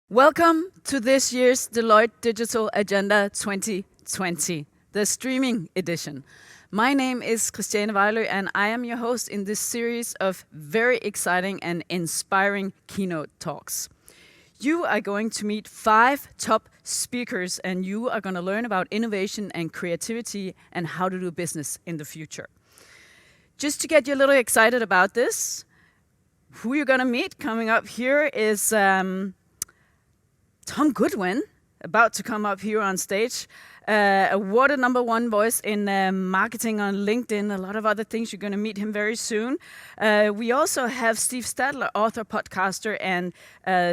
Welcome to this year's Deloitte Digital Agenda 2020, the streaming edition. My name is Christiane Vejlø, and I am your host in this series of very exciting and inspiring keynote talks. You are going to meet 5 top speakers, and you are going to learn about innovation and creativity and how to do business in the future. Just to get you a little excited about this, who you're going to meet coming up here is Tom Goodwin, about to come up here on stage, awarded #1 voice in marketing on LinkedIn, a lot of other things. You're going to meet him very soon. We also have Steve Stadler, author, podcaster, and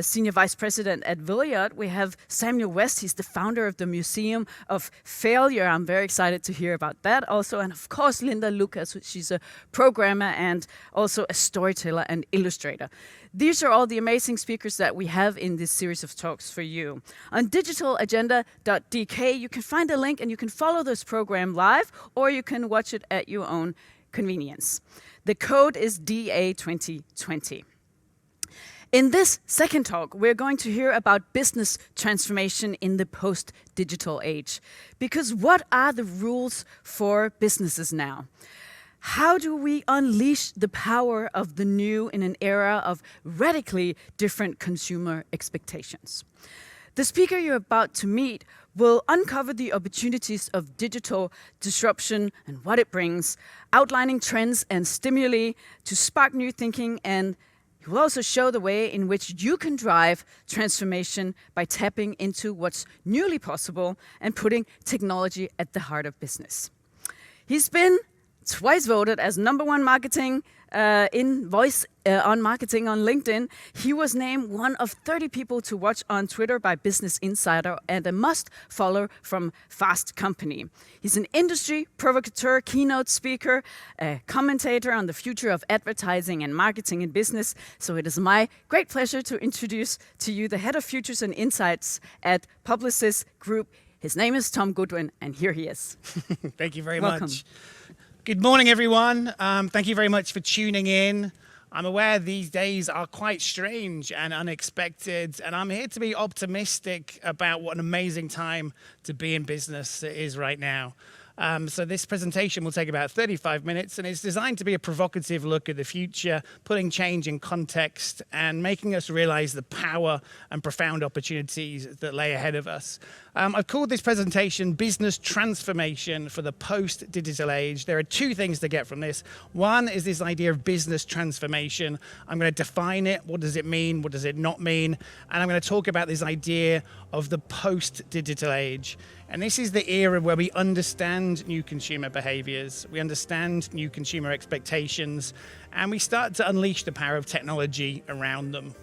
senior vice president at Williard. We have Samuel West. He's the founder of the Museum of Failure. I'm very excited to hear about that also. And of course, Linda Lucas. She's a programmer and also a storyteller and illustrator. These are all the amazing speakers that we have in this series of talks for you. On digitalagenda.dk, you can find a link and you can follow this program live, or you can watch it at your own convenience. The code is DA2020. In this second talk, we're going to hear about business transformation in the post-digital age. Because what are the rules for businesses now? How do we unleash the power of the new in an era of radically different consumer expectations? The speaker you're about to meet will uncover the opportunities of digital disruption and what it brings, outlining trends and stimuli to spark new thinking, and he will also show the way in which you can drive transformation by tapping into what's newly possible and putting technology at the heart of business. He's been twice voted as #1 marketing in voice on marketing on LinkedIn. He was named one of 30 people to watch on Twitter by Business Insider and a must-follow from Fast Company. He's an industry provocateur, keynote speaker, a commentator on the future of advertising and marketing in business. So it is my great pleasure to introduce to you the head of futures and insights at Publicis Groupe. His name is Tom Goodwin, and here he is. Thank you very Welcome. much. Good morning, everyone. Thank you very much for tuning in. I'm aware these days are quite strange and unexpected, and I'm here to be optimistic about what an amazing time to be in business it is right now. So this presentation will take about 35 minutes, and it's designed to be a provocative look at the future, putting change in context and making us realize the power and profound opportunities that lay ahead of us. I've called this presentation Business Transformation for the Post-Digital Age. There are 2 things to get from this. One is this idea of business transformation. I'm going to define it. What does it mean? What does it not mean? And I'm going to talk about this idea of the post-digital age. And this is the era where we understand new consumer behaviors, we understand new consumer expectations, and we start to unleash the power of technology around them.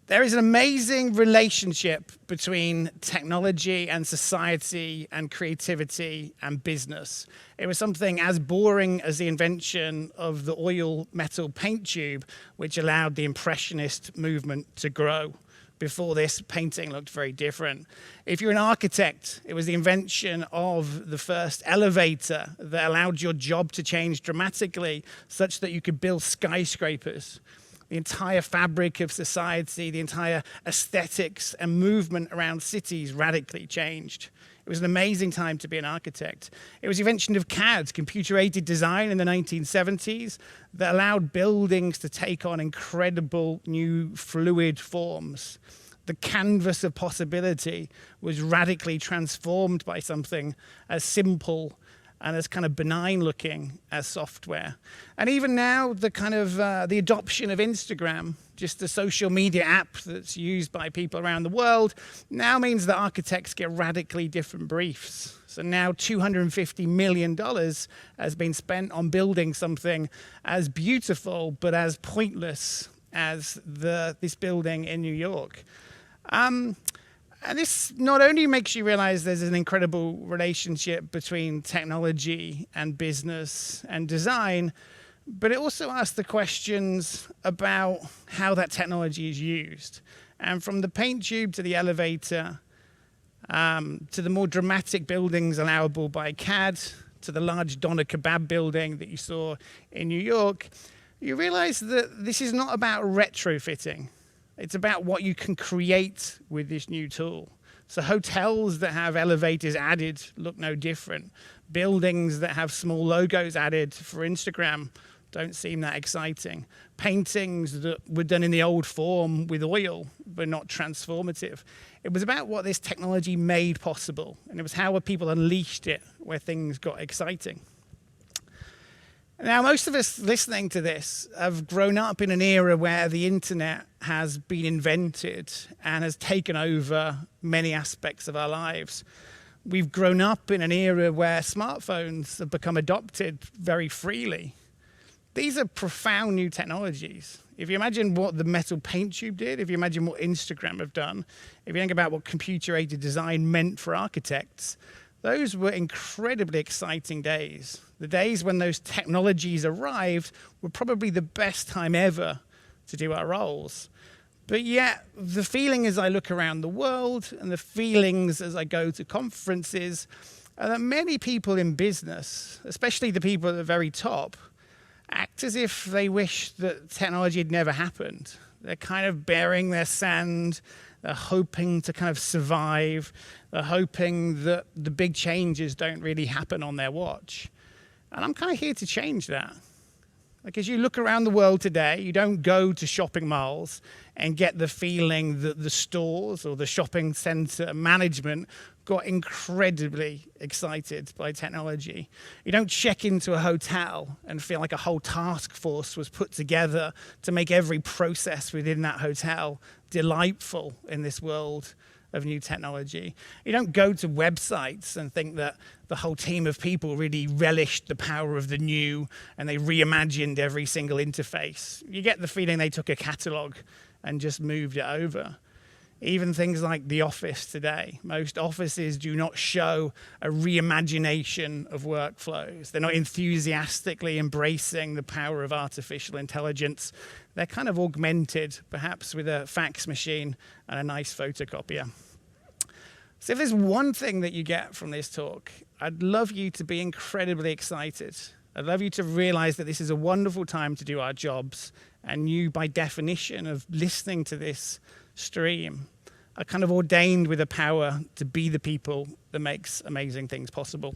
There is an amazing relationship between technology and society and creativity and business. It was something as boring as the invention of the oil metal paint tube, which allowed the Impressionist movement to grow. Before this, painting looked very different. If you're an architect, it was the invention of the first elevator that allowed your job to change dramatically such that you could build skyscrapers. The entire fabric of society, the entire aesthetics and movement around cities radically changed. It was an amazing time to be an architect. It was the invention of CAD, computer-aided design, in the 1970s that allowed buildings to take on incredible new fluid forms. The canvas of possibility was radically transformed by something as simple and as kind of benign looking as software. And even now, the kind of the adoption of Instagram, just a social media app that's used by people around the world, now means that architects get radically different briefs. So now $250 million has been spent on building something as beautiful but as pointless as this building in New York. And this not only makes you realize there's an incredible relationship between technology and business and design, but it also asks the questions about how that technology is used. And from the paint tube to the elevator, to the more dramatic buildings allowable by CAD, to the large doner kebab building that you saw in New York, you realize that this is not about retrofitting. It's about what you can create with this new tool. So hotels that have elevators added look no different. Buildings that have small logos added for Instagram don't seem that exciting. Paintings that were done in the old form with oil were not transformative. It was about what this technology made possible, and it was how people unleashed it where things got exciting. Now, most of us listening to this have grown up in an era where the internet has been invented and has taken over many aspects of our lives. We've grown up in an era where smartphones have become adopted very freely. These are profound new technologies. If you imagine what the metal paint tube did, if you imagine what Instagram have done, if you think about what computer-aided design meant for architects, those were incredibly exciting days. The days when those technologies arrived were probably the best time ever to do our roles. But yet, the feeling as I look around the world and the feelings as I go to conferences are that many people in business, especially the people at the very top, act as if they wish that technology had never happened. They're kind of burying their sand. They're hoping to kind of survive. They're hoping that the big changes don't really happen on their watch. And I'm kind of here to change that. Like, as you look around the world today, you don't go to shopping malls and get the feeling that the stores or the shopping center management got incredibly excited by technology. You don't check into a hotel and feel like a whole task force was put together to make every process within that hotel delightful in this world of new technology. You don't go to websites and think that the whole team of people really relished the power of the new and they reimagined every single interface. You get the feeling they took a catalog and just moved it over. Even things like the office today. Most offices do not show a reimagination of workflows. They're not enthusiastically embracing the power of artificial intelligence. They're kind of augmented, perhaps with a fax machine and a nice photocopier. So if there's one thing that you get from this talk, I'd love you to be incredibly excited. I'd love you to realize that this is a wonderful time to do our jobs, and you, by definition of listening to this stream, are kind of ordained with a power to be the people that makes amazing things possible.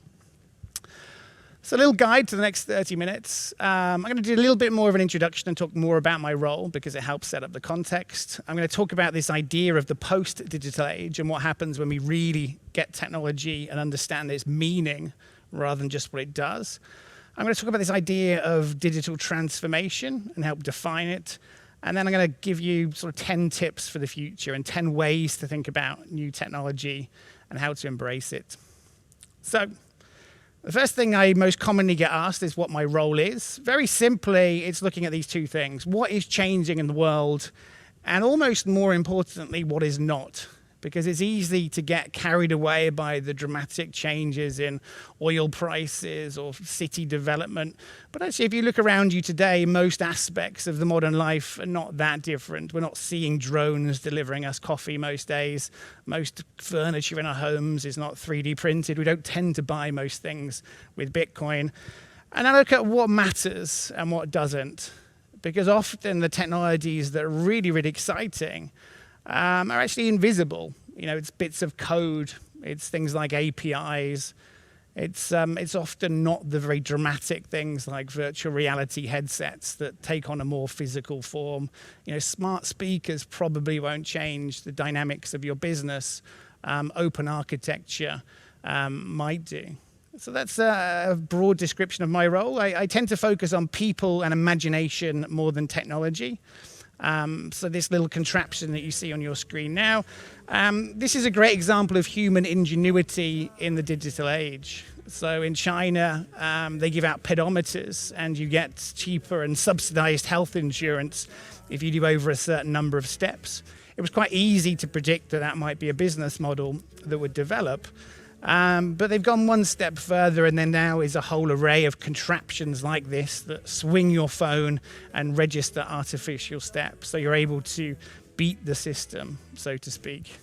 So a little guide to the next 30 minutes. I'm going to do a little bit more of an introduction and talk more about my role because it helps set up the context. I'm going to talk about this idea of the post-digital age and what happens when we really get technology and understand its meaning rather than just what it does. I'm going to talk about this idea of digital transformation and help define it. And then I'm going to give you sort of 10 tips for the future and 10 ways to think about new technology and how to embrace it. So the first thing I most commonly get asked is what my role is. Very simply, it's looking at these two things. What is changing in the world? And almost more importantly, what is not? Because it's easy to get carried away by the dramatic changes in oil prices or city development. But actually, if you look around you today, most aspects of the modern life are not that different. We're not seeing drones delivering us coffee most days. Most furniture in our homes is not 3D printed. We don't tend to buy most things with Bitcoin. And I look at what matters and what doesn't. Because often the technologies that are really, really exciting are actually invisible. You know, it's bits of code. It's things like APIs. It's often not the very dramatic things like virtual reality headsets that take on a more physical form. You know, smart speakers probably won't change the dynamics of your business. Open architecture might do. So that's a broad description of my role. I tend to focus on people and imagination more than technology. So this little contraption that you see on your screen now, this is a great example of human ingenuity in the digital age. So in China, they give out pedometers and you get cheaper and subsidized health insurance if you do over a certain number of steps. It was quite easy to predict that that might be a business model that would develop. But they've gone one step further, and there now is a whole array of contraptions like this that swing your phone and register artificial steps. So you're able to beat the system, so to speak.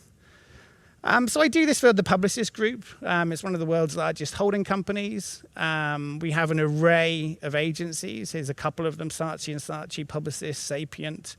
So I do this for the Publicis Groupe. It's one of the world's largest holding companies. We have an array of agencies. Here's a couple of them: Saatchi & Saatchi, Publicis, Sapient.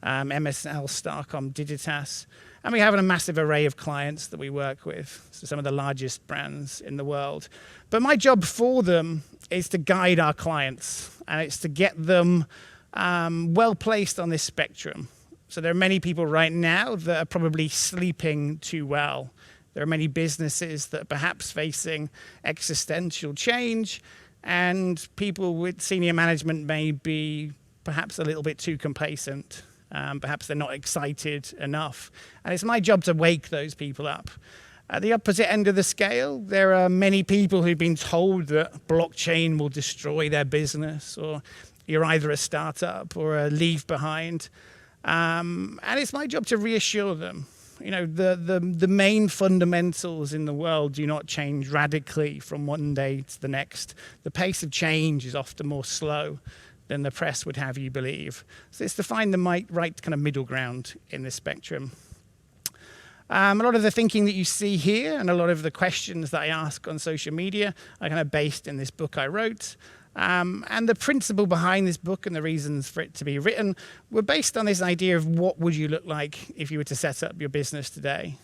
MSL, Starcom, Digitas. And we have a massive array of clients that we work with, so some of the largest brands in the world. But my job for them is to guide our clients, and it's to get them well placed on this spectrum. So there are many people right now that are probably sleeping too well. There are many businesses that are perhaps facing existential change, and people with senior management may be perhaps a little bit too complacent. Perhaps they're not excited enough. And it's my job to wake those people up. At the opposite end of the scale, there are many people who've been told that blockchain will destroy their business, or you're either a startup or a leave behind. And it's my job to reassure them. You know, the main fundamentals in the world do not change radically from one day to the next. The pace of change is often more slow than the press would have you believe. So it's to find the right kind of middle ground in this spectrum. A lot of the thinking that you see here and a lot of the questions that I ask on social media are kind of based in this book I wrote. And the principle behind this book and the reasons for it to be written were based on this idea of what would you look like if you were to set up your business today.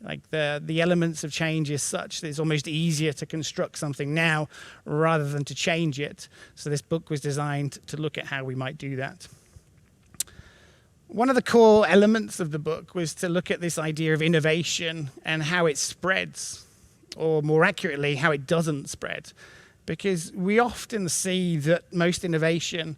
Like the elements of change is such that it's almost easier to construct something now rather than to change it. So this book was designed to look at how we might do that. One of the core elements of the book was to look at this idea of innovation and how it spreads, or more accurately, how it doesn't spread. Because we often see that most innovation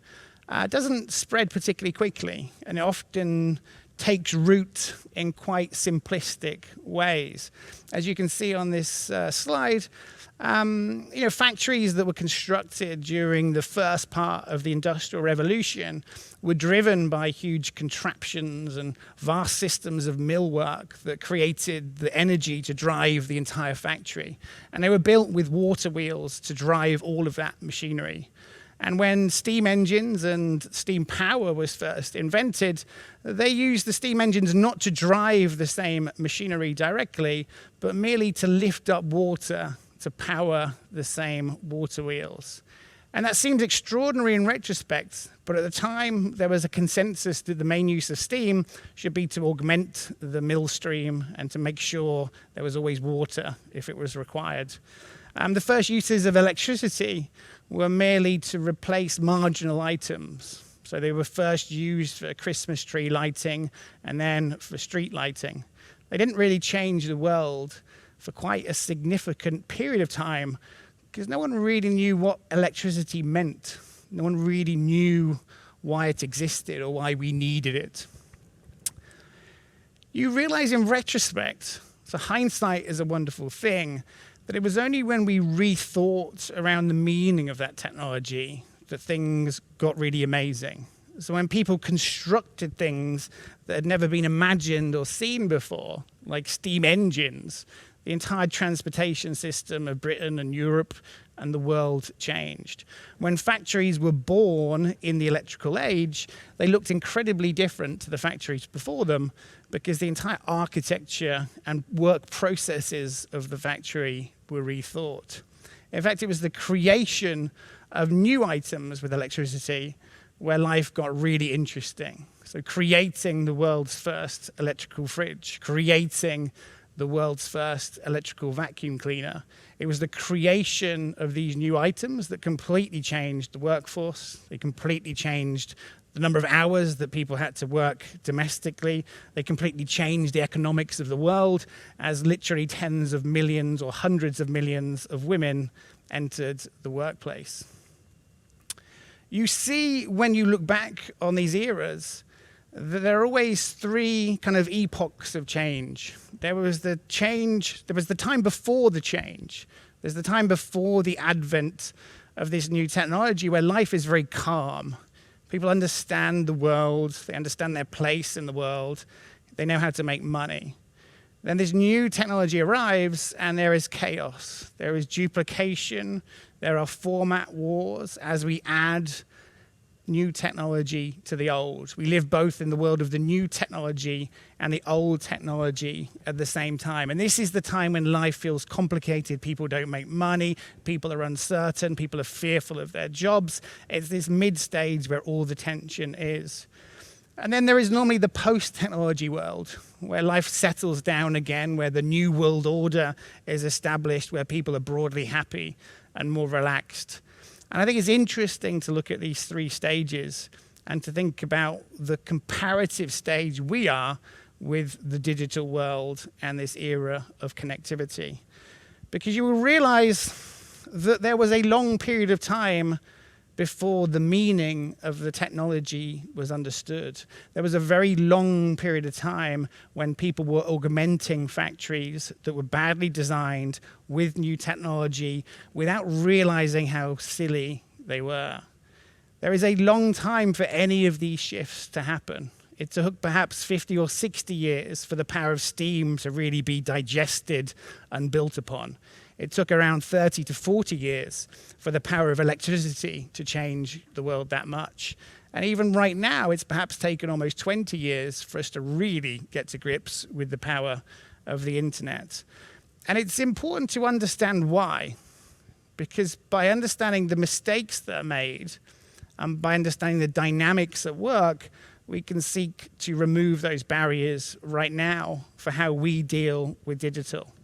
doesn't spread particularly quickly, and it often takes root in quite simplistic ways. As you can see on this slide, factories that were constructed during the first part of the Industrial Revolution were driven by huge contraptions and vast systems of millwork that created the energy to drive the entire factory. And they were built with water wheels to drive all of that machinery. And when steam engines and steam power was first invented, they used the steam engines not to drive the same machinery directly, but merely to lift up water to power the same water wheels. And that seems extraordinary in retrospect, but at the time there was a consensus that the main use of steam should be to augment the mill stream and to make sure there was always water if it was required. The first uses of electricity were merely to replace marginal items. So they were first used for Christmas tree lighting and then for street lighting. They didn't really change the world for quite a significant period of time because no one really knew what electricity meant. No one really knew why it existed or why we needed it. You realize in retrospect, so hindsight is a wonderful thing, that it was only when we rethought around the meaning of that technology that things got really amazing. So when people constructed things that had never been imagined or seen before, like steam engines, the entire transportation system of Britain and Europe and the world changed. When factories were born in the electrical age, they looked incredibly different to the factories before them because the entire architecture and work processes of the factory were rethought. In fact, it was the creation of new items with electricity where life got really interesting. So creating the world's first electrical fridge, creating the world's first electrical vacuum cleaner. It was the creation of these new items that completely changed the workforce. They completely changed the number of hours that people had to work domestically. They completely changed the economics of the world as literally tens of millions or hundreds of millions of women entered the workplace. You see, when you look back on these eras, there are always three kind of epochs of change. There was the time before the change. There's the time before the advent of this new technology where life is very calm. People understand the world, they understand their place in the world, they know how to make money. Then this new technology arrives and there is chaos. There is duplication, there are format wars as we add new technology to the old. We live both in the world of the new technology and the old technology at the same time. And this is the time when life feels complicated. People don't make money. People are uncertain. People are fearful of their jobs. It's this mid-stage where all the tension is. And then there is normally the post-technology world, where life settles down again, where the new world order is established, where people are broadly happy and more relaxed. And I think it's interesting to look at these three stages and to think about the comparative stage we are with the digital world and this era of connectivity. Because you will realize that there was a long period of time before the meaning of the technology was understood. There was a very long period of time when people were augmenting factories that were badly designed with new technology without realizing how silly they were. There is a long time for any of these shifts to happen. It took perhaps 50 or 60 years for the power of steam to really be digested and built upon. It took around 30 to 40 years for the power of electricity to change the world that much. And even right now, it's perhaps taken almost 20 years for us to really get to grips with the power of the internet. And it's important to understand why, because by understanding the mistakes that are made and by understanding the dynamics at work, we can seek to remove those barriers right now for how we deal with digital.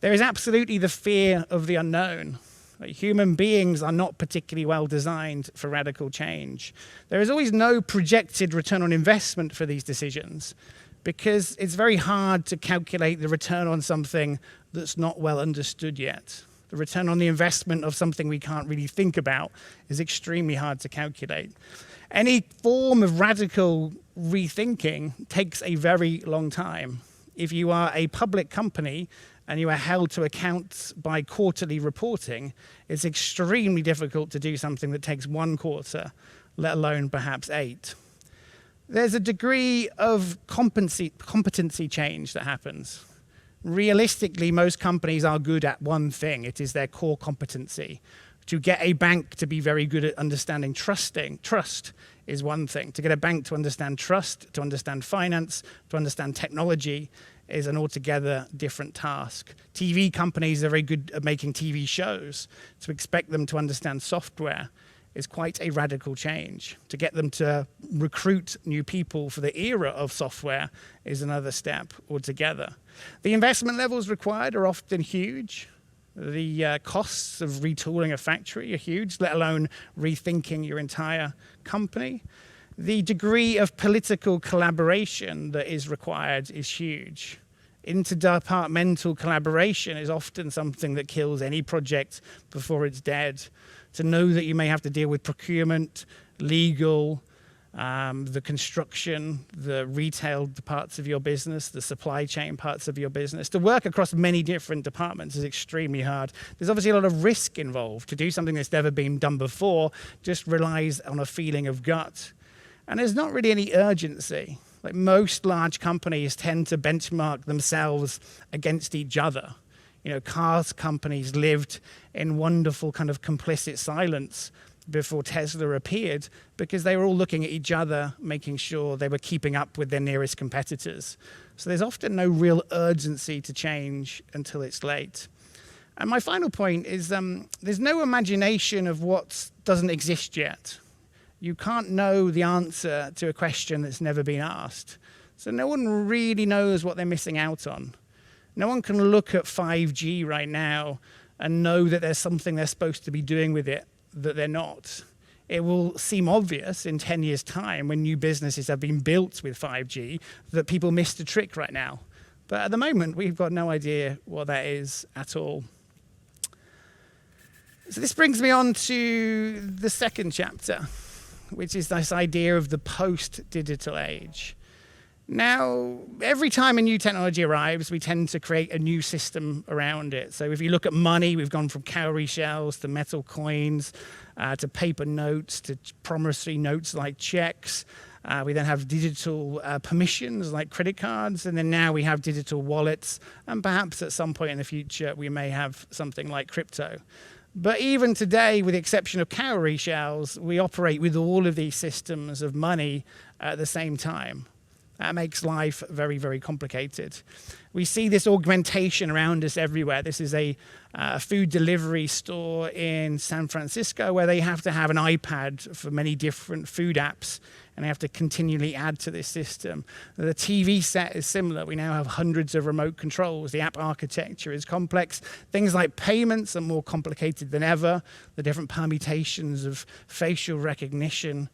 There is absolutely the fear of the unknown. Human beings are not particularly well designed for radical change. There is always no projected return on investment for these decisions because it's very hard to calculate the return on something that's not well understood yet. The return on the investment of something we can't really think about is extremely hard to calculate. Any form of radical rethinking takes a very long time. If you are a public company and you are held to account by quarterly reporting, it's extremely difficult to do something that takes 1 quarter, let alone perhaps 8. There's a degree of competency change that happens. Realistically, most companies are good at one thing. It is their core competency. To get a bank to be very good at understanding trust is one thing. To get a bank to understand trust, to understand finance, to understand technology is an altogether different task. TV companies are very good at making TV shows. To expect them to understand software is quite a radical change. To get them to recruit new people for the era of software is another step altogether. The investment levels required are often huge. The costs of retooling a factory are huge, let alone rethinking your entire company. The degree of political collaboration that is required is huge. Interdepartmental collaboration is often something that kills any project before it's dead. To know that you may have to deal with procurement, legal, the construction, the retail parts of your business, the supply chain parts of your business. To work across many different departments is extremely hard. There's obviously a lot of risk involved. To do something that's never been done before just relies on a feeling of gut. And there's not really any urgency. Like most large companies tend to benchmark themselves against each other. You know, cars companies lived in wonderful kind of complicit silence before Tesla appeared because they were all looking at each other, making sure they were keeping up with their nearest competitors. So there's often no real urgency to change until it's late. And my final point is there's no imagination of what doesn't exist yet. You can't know the answer to a question that's never been asked. So no one really knows what they're missing out on. No one can look at 5G right now and know that there's something they're supposed to be doing with it that they're not. It will seem obvious in 10 years' time when new businesses have been built with 5G that people missed a trick right now. But at the moment, we've got no idea what that is at all. So this brings me on to the second chapter, which is this idea of the post-digital age. Now, every time a new technology arrives, we tend to create a new system around it. So if you look at money, we've gone from cowrie shells to metal coins, to paper notes, to promissory notes like checks. We then have digital permissions like credit cards, and then now we have digital wallets, and perhaps at some point in the future, we may have something like crypto. But even today, with the exception of cowrie shells, we operate with all of these systems of money at the same time. That makes life very, very complicated. We see this augmentation around us everywhere. This is a food delivery store in San Francisco where they have to have an iPad for many different food apps. and you have to continually add to this system. The TV set is similar. We now have hundreds of remote controls. The app architecture is complex. Things like payments are more complicated than ever. The different permutations of facial recognition,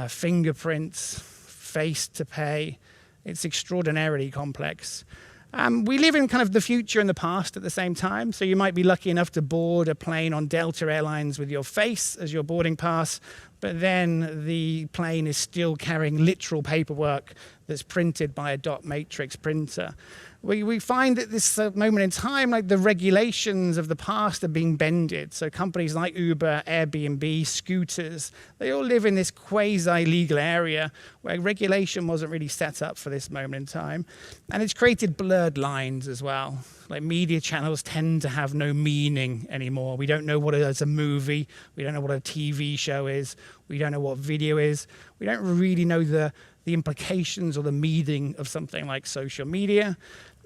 fingerprints, face to pay. It's extraordinarily complex. We live in kind of the future and the past at the same time. So you might be lucky enough to board a plane on Delta Airlines with your face as your boarding pass, but then the plane is still carrying literal paperwork that's printed by a dot matrix printer. We find at this moment in time, like the regulations of the past are being bended. So companies like Uber, Airbnb, scooters, they all live in this quasi-legal area where regulation wasn't really set up for this moment in time. And it's created blurred lines as well. Like media channels tend to have no meaning anymore. We don't know what is a movie. We don't know what a TV show is. We don't know what video is. We don't really know the implications or the meaning of something like social media.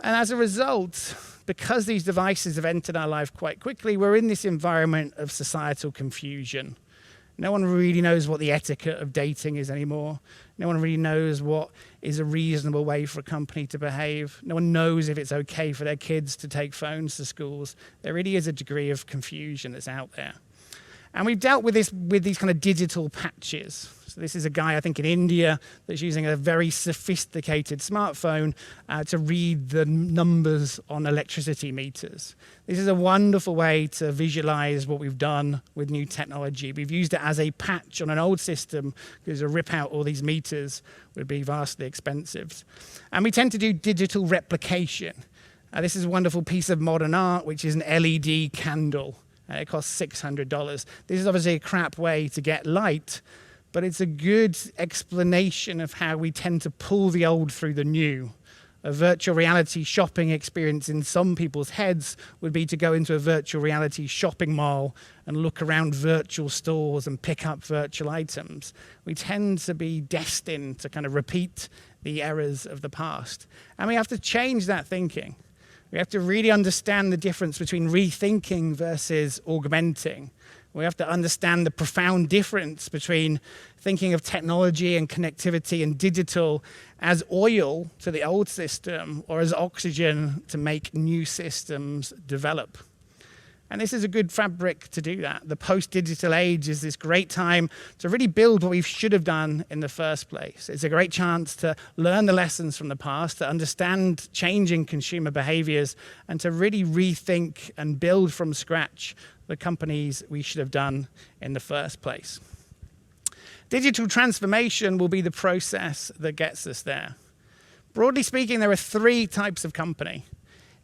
And as a result, because these devices have entered our life quite quickly, we're in this environment of societal confusion. No one really knows what the etiquette of dating is anymore. No one really knows what is a reasonable way for a company to behave. No one knows if it's okay for their kids to take phones to schools. There really is a degree of confusion that's out there. And we've dealt with this with these kind of digital patches. So this is a guy, I think, in India that's using a very sophisticated smartphone to read the numbers on electricity meters. This is a wonderful way to visualize what we've done with new technology. We've used it as a patch on an old system because to rip out all these meters would be vastly expensive. And we tend to do digital replication. This is a wonderful piece of modern art, which is an LED candle. It costs $600. This is obviously a crap way to get light, but it's a good explanation of how we tend to pull the old through the new. A virtual reality shopping experience in some people's heads would be to go into a virtual reality shopping mall and look around virtual stores and pick up virtual items. We tend to be destined to kind of repeat the errors of the past. And we have to change that thinking. We have to really understand the difference between rethinking versus augmenting. We have to understand the profound difference between thinking of technology and connectivity and digital as oil to the old system or as oxygen to make new systems develop. And this is a good fabric to do that. The post-digital age is this great time to really build what we should have done in the first place. It's a great chance to learn the lessons from the past, to understand changing consumer behaviors, and to really rethink and build from scratch the companies we should have done in the first place. Digital transformation will be the process that gets us there. Broadly speaking, there are three types of company.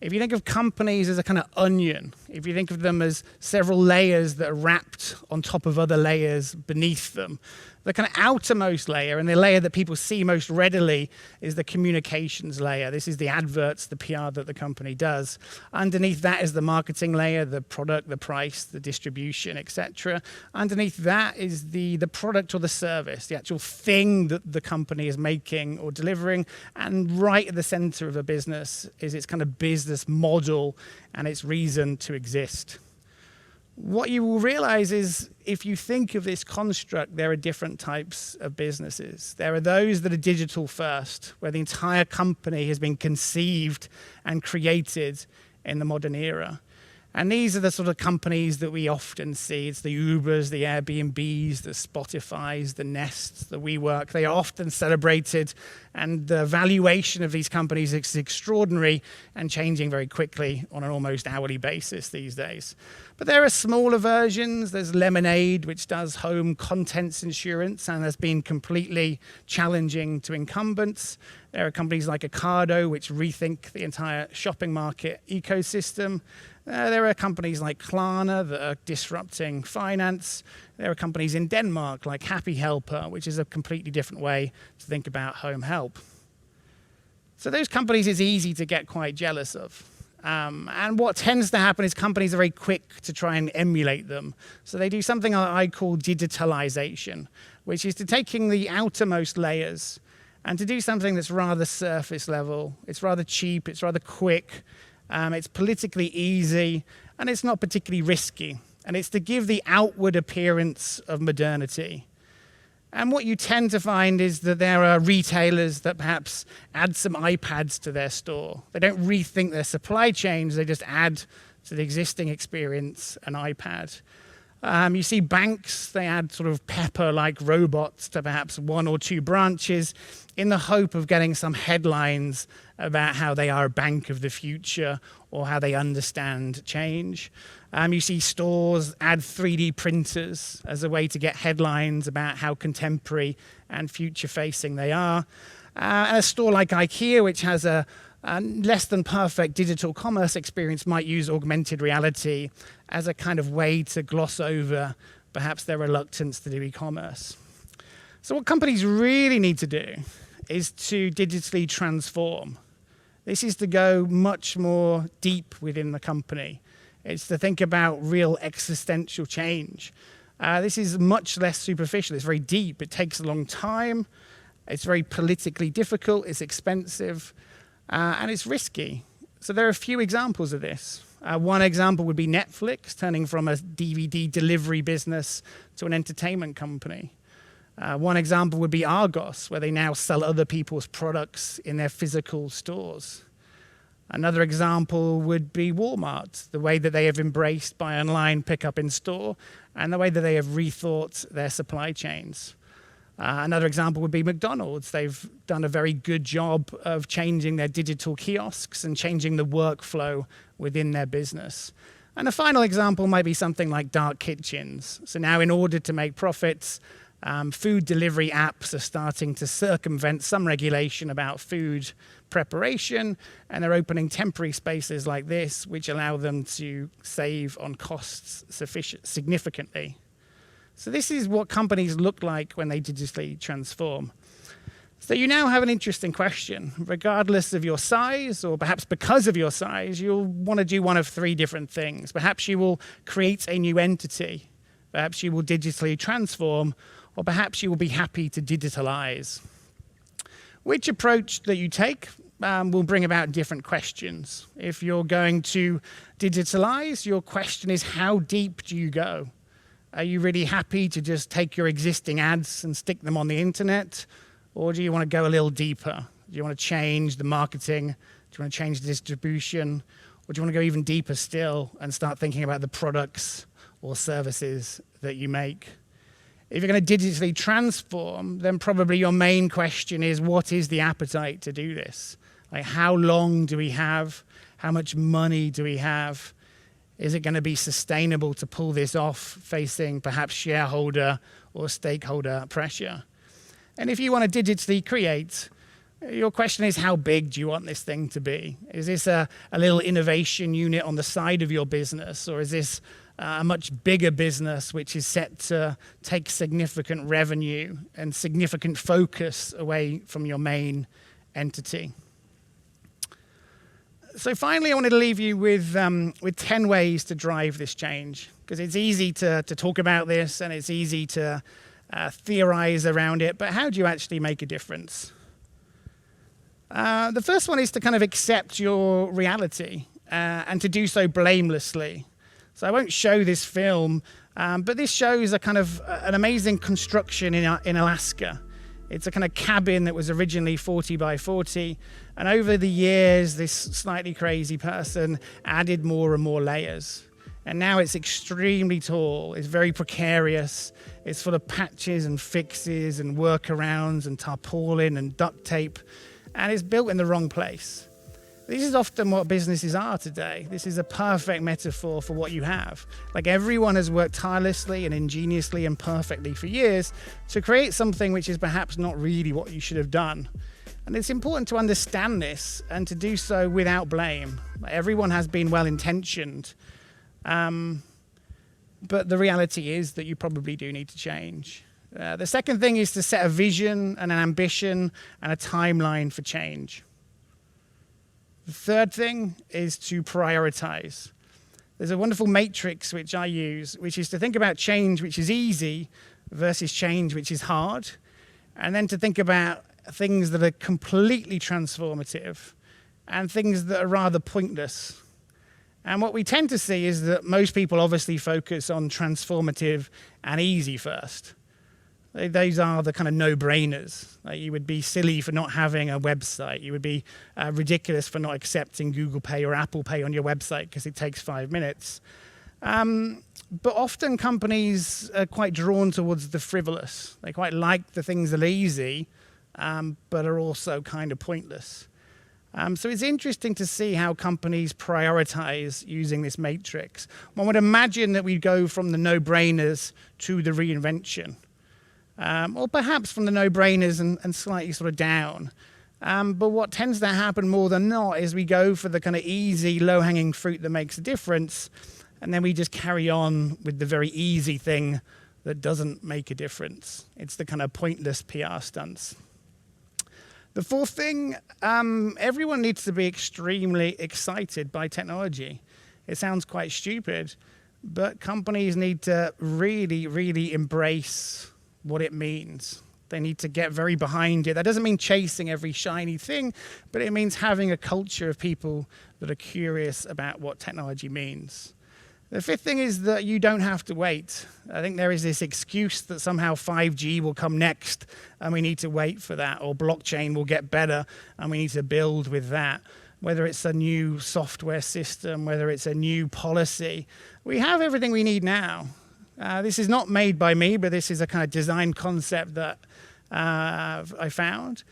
If you think of companies as a kind of onion, if you think of them as several layers that are wrapped on top of other layers beneath them, the kind of outermost layer and the layer that people see most readily is the communications layer. This is the adverts, the PR that the company does. Underneath that is the marketing layer, the product, the price, the distribution, etc. Underneath that is the product or the service, the actual thing that the company is making or delivering. And right at the center of a business is its kind of business model and its reason to exist. What you will realize is if you think of this construct, there are different types of businesses. There are those that are digital first, where the entire company has been conceived and created in the modern era. And these are the sort of companies that we often see. It's the Ubers, the Airbnbs, the Spotifys, the Nests, the WeWork. They are often celebrated, and the valuation of these companies is extraordinary and changing very quickly on an almost hourly basis these days. But there are smaller versions. There's Lemonade, which does home contents insurance and has been completely challenging to incumbents. There are companies like Ocado, which rethink the entire shopping market ecosystem. There are companies like Klarna that are disrupting finance. There are companies in Denmark like Happy Helper, which is a completely different way to think about home help. So those companies is easy to get quite jealous of. And what tends to happen is companies are very quick to try and emulate them. So they do something I call digitalisation, which is to taking the outermost layers and to do something that's rather surface level. It's rather cheap, it's rather quick, it's politically easy, and it's not particularly risky. And it's to give the outward appearance of modernity. And what you tend to find is that there are retailers that perhaps add some iPads to their store. They don't rethink their supply chains, they just add to the existing experience an iPad. You see banks, they add sort of Pepper-like robots to perhaps 1 or 2 branches in the hope of getting some headlines about how they are a bank of the future or how they understand change. You see stores add 3D printers as a way to get headlines about how contemporary and future-facing they are. And a store like IKEA, which has a less than perfect digital commerce experience, might use augmented reality as a kind of way to gloss over perhaps their reluctance to do e-commerce. So what companies really need to do is to digitally transform. This is to go much more deep within the company. It's to think about real existential change. This is much less superficial. It's very deep. It takes a long time. It's very politically difficult. It's expensive. And it's risky. So there are a few examples of this. One example would be Netflix, turning from a DVD delivery business to an entertainment company. One example would be Argos, where they now sell other people's products in their physical stores. Another example would be Walmart, the way that they have embraced buy online, pick up in store, and the way that they have rethought their supply chains. Another example would be McDonald's. They've done a very good job of changing their digital kiosks and changing the workflow within their business. And a final example might be something like dark kitchens. So now, in order to make profits, food delivery apps are starting to circumvent some regulation about food preparation, and they're opening temporary spaces like this, which allow them to save on costs significantly. So this is what companies look like when they digitally transform. So you now have an interesting question. Regardless of your size, or perhaps because of your size, you'll want to do one of 3 different things. Perhaps you will create a new entity. Perhaps you will digitally transform, or perhaps you will be happy to digitalize. Which approach that you take will bring about different questions. If you're going to digitalize, your question is, how deep do you go? Are you really happy to just take your existing ads and stick them on the internet? Or do you want to go a little deeper? Do you want to change the marketing? Do you want to change the distribution? Or do you want to go even deeper still and start thinking about the products or services that you make? If you're going to digitally transform, then probably your main question is, what is the appetite to do this? Like, how long do we have? How much money do we have? Is it going to be sustainable to pull this off, facing perhaps shareholder or stakeholder pressure? And if you want to digitally create, your question is, how big do you want this thing to be? Is this a little innovation unit on the side of your business, or is this a much bigger business which is set to take significant revenue and significant focus away from your main entity? So finally, I wanted to leave you with 10 ways to drive this change, because it's easy to talk about this and it's easy to theorize around it, but how do you actually make a difference? The first one is to kind of accept your reality and to do so blamelessly. So I won't show this film, but this shows a kind of an amazing construction in Alaska. It's a kind of cabin that was originally 40 by 40. And over the years, this slightly crazy person added more and more layers. And now it's extremely tall. It's very precarious. It's full of patches and fixes and workarounds and tarpaulin and duct tape. And it's built in the wrong place. This is often what businesses are today. This is a perfect metaphor for what you have. Like, everyone has worked tirelessly and ingeniously and perfectly for years to create something which is perhaps not really what you should have done. And it's important to understand this and to do so without blame. Everyone has been well-intentioned. But the reality is that you probably do need to change. The second thing is to set a vision and an ambition and a timeline for change. The third thing is to prioritize. There's a wonderful matrix which I use, which is to think about change which is easy versus change which is hard, and then to think about things that are completely transformative and things that are rather pointless. And what we tend to see is that most people obviously focus on transformative and easy first. Those are the kind of no-brainers. You would be silly for not having a website. You would be ridiculous for not accepting Google Pay or Apple Pay on your website because it takes 5 minutes. But often companies are quite drawn towards the frivolous. They quite like the things that are easy, but are also kind of pointless. So it's interesting to see how companies prioritize using this matrix. One would imagine that we'd go from the no-brainers to the reinvention. Or perhaps from the no-brainers and slightly sort of down. But what tends to happen more than not is we go for the kind of easy, low-hanging fruit that makes a difference, and then we just carry on with the very easy thing that doesn't make a difference. It's the kind of pointless PR stunts. The fourth thing, everyone needs to be extremely excited by technology. It sounds quite stupid, but companies need to really, really embrace what it means. They need to get very behind it. That doesn't mean chasing every shiny thing, but it means having a culture of people that are curious about what technology means. The fifth thing is that you don't have to wait. I think there is this excuse that somehow 5G will come next and we need to wait for that, or blockchain will get better and we need to build with that. Whether it's a new software system, whether it's a new policy, we have everything we need now. This is not made by me, but this is a kind of design concept that I found.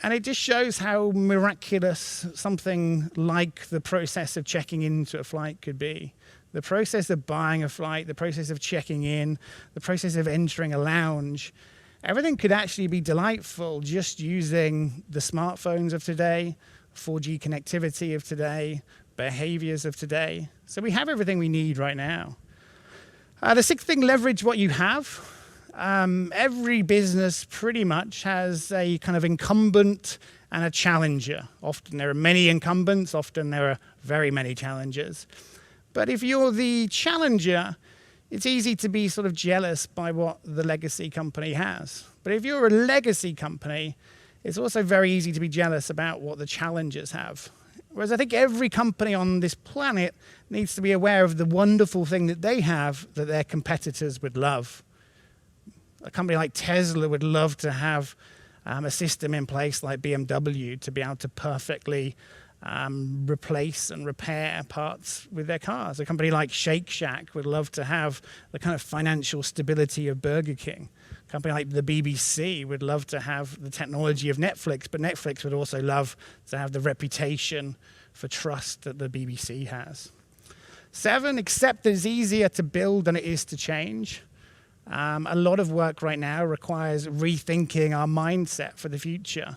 And it just shows how miraculous something like the process of checking into a flight could be. The process of buying a flight, the process of checking in, the process of entering a lounge, everything could actually be delightful just using the smartphones of today, 4G connectivity of today, behaviors of today. So we have everything we need right now. The sixth thing, leverage what you have. Every business pretty much has a kind of incumbent and a challenger. Often there are many incumbents, often there are very many challengers. But if you're the challenger, it's easy to be sort of jealous by what the legacy company has. But if you're a legacy company, it's also very easy to be jealous about what the challengers have. Whereas I think every company on this planet needs to be aware of the wonderful thing that they have that their competitors would love. A company like Tesla would love to have a system in place like BMW to be able to perfectly replace and repair parts with their cars. A company like Shake Shack would love to have the kind of financial stability of Burger King. A company like the BBC would love to have the technology of Netflix, but Netflix would also love to have the reputation for trust that the BBC has. 7, accept that it's easier to build than it is to change. A lot of work right now requires rethinking our mindset for the future.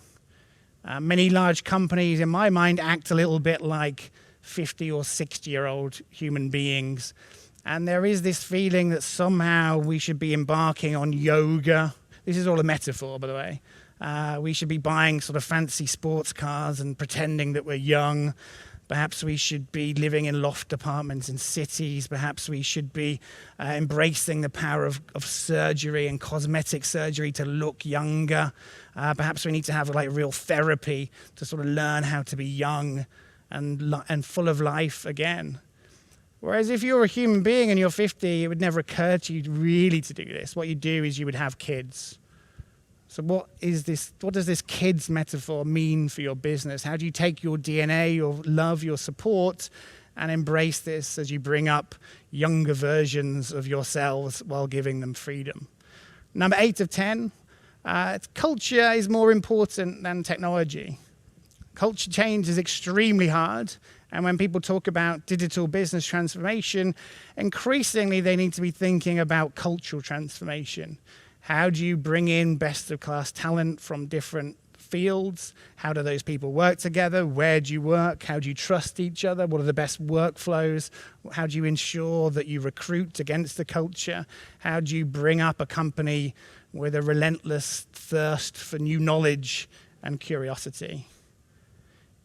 Many large companies, in my mind, act a little bit like 50 or 60-year-old human beings. And there is this feeling that somehow we should be embarking on yoga. This is all a metaphor, by the way. We should be buying sort of fancy sports cars and pretending that we're young. Perhaps we should be living in loft apartments in cities. Perhaps we should be embracing the power of surgery and cosmetic surgery to look younger. Perhaps we need to have like real therapy to sort of learn how to be young and full of life again. Whereas if you're a human being and you're 50, it would never occur to you really to do this. What you do is you would have kids. So what does this kids metaphor mean for your business? How do you take your DNA, your love, your support, and embrace this as you bring up younger versions of yourselves while giving them freedom? Number 8 of 10, culture is more important than technology. Culture change is extremely hard. And when people talk about digital business transformation, increasingly they need to be thinking about cultural transformation. How do you bring in best-of-class talent from different fields? How do those people work together? Where do you work? How do you trust each other? What are the best workflows? How do you ensure that you recruit against the culture? How do you bring up a company with a relentless thirst for new knowledge and curiosity?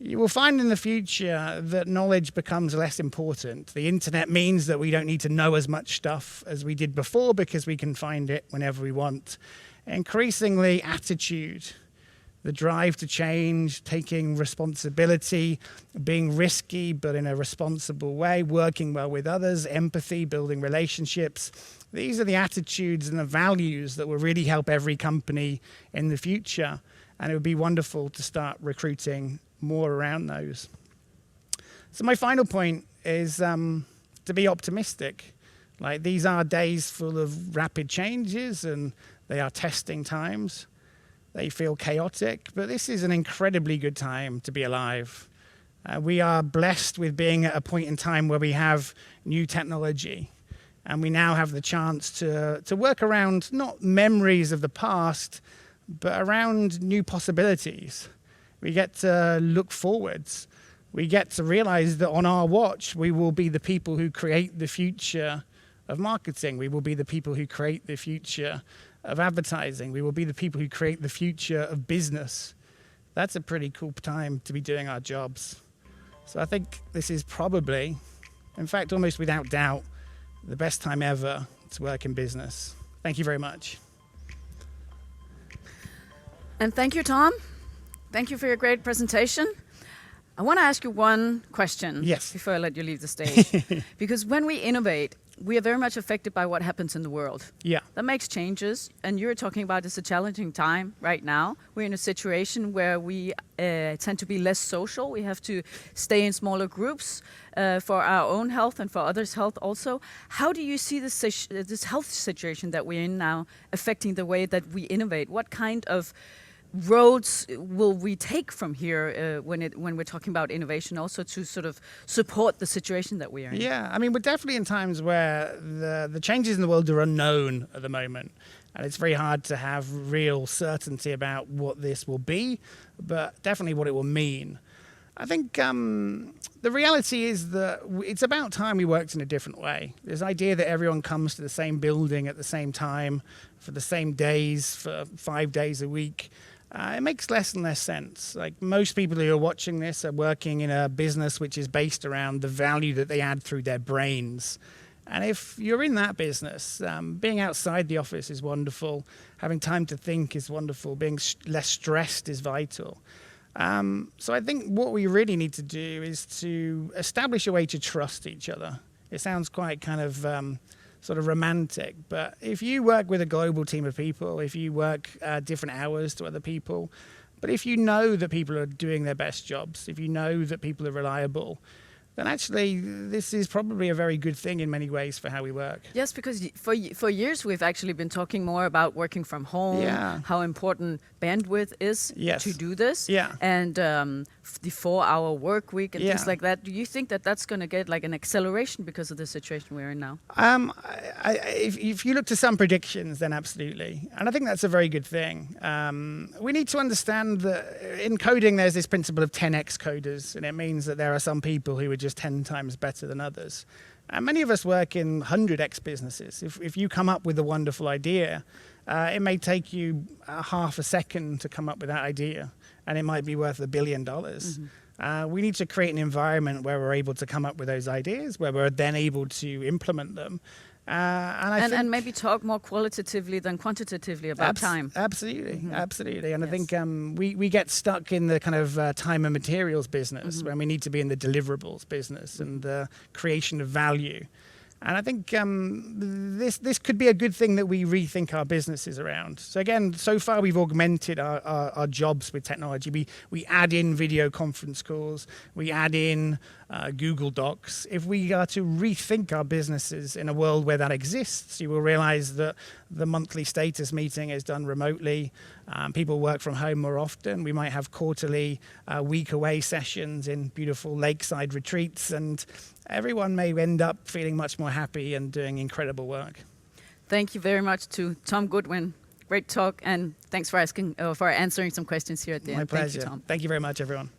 You will find in the future that knowledge becomes less important. The internet means that we don't need to know as much stuff as we did before because we can find it whenever we want. Increasingly, attitude, the drive to change, taking responsibility, being risky but in a responsible way, working well with others, empathy, building relationships, These are the attitudes and the values that will really help every company in the future. And it would be wonderful to start recruiting more around those. So my final point is to be optimistic. Like, these are days full of rapid changes, and they are testing times. They feel chaotic, but this is an incredibly good time to be alive. We are blessed with being at a point in time where we have new technology, and we now have the chance to work around not memories of the past, but around new possibilities. We get to look forwards. We get to realize that on our watch, we will be the people who create the future of marketing. We will be the people who create the future of advertising. We will be the people who create the future of business. That's a pretty cool time to be doing our jobs. So I think this is probably, in fact, almost without doubt, the best time ever to work in business. Thank you very much. And thank you, Tom. Thank you for your great presentation. I want to ask you one question before I let you leave the stage. Because when we innovate, we are very much affected by what happens in the world. Yeah. That makes changes, and you're talking about it's a challenging time right now. We're in a situation where we tend to be less social. We have to stay in smaller groups for our own health and for others' health also. How do you see this health situation that we're in now affecting the way that we innovate? What kind of roads will we take from here when we're talking about innovation, also to sort of support the situation that we are in? Yeah, I mean, we're definitely in times where the changes in the world are unknown at the moment, and it's very hard to have real certainty about what this will be, but definitely what it will mean. I think the reality is that it's about time we worked in a different way. This idea that everyone comes to the same building at the same time for the same days for 5 days a week, it makes less and less sense. Like, most people who are watching this are working in a business which is based around the value that they add through their brains. And if you're in that business, being outside the office is wonderful. Having time to think is wonderful. Being less stressed is vital. So I think what we really need to do is to establish a way to trust each other. It sounds quite kind of sort of romantic, but if you work with a global team of people, if you work different hours to other people, but if you know that people are doing their best jobs, if you know that people are reliable, then actually this is probably a very good thing in many ways for how we work. Yes, because for years we've actually been talking more about working from home, how important bandwidth is to do this, and the 4-hour work week and things like that. Do you think that that's going to get like an acceleration because of the situation we're in now? If you look to some predictions, then absolutely. And I think that's a very good thing. We need to understand that in coding there's this principle of 10x coders, and it means that there are some people who are just 10 times better than others. And many of us work in 100x businesses. If you come up with a wonderful idea, it may take you half a second to come up with that idea, and it might be worth $1 billion. We need to create an environment where we're able to come up with those ideas, where we're then able to implement them. And maybe talk more qualitatively than quantitatively about time. Absolutely, absolutely. And I think we get stuck in the kind of time and materials business when we need to be in the deliverables business and the creation of value. And I think this could be a good thing that we rethink our businesses around. So again, so far we've augmented our jobs with technology. We add in video conference calls. We add in Google Docs. If we are to rethink our businesses in a world where that exists, you will realize that the monthly status meeting is done remotely. People work from home more often. We might have quarterly week away sessions in beautiful lakeside retreats, and everyone may end up feeling much more happy and doing incredible work. Thank you very much to Tom Goodwin. Great talk, and thanks for answering some questions here at the end. My pleasure. Thank you, Tom. Thank you very much, everyone.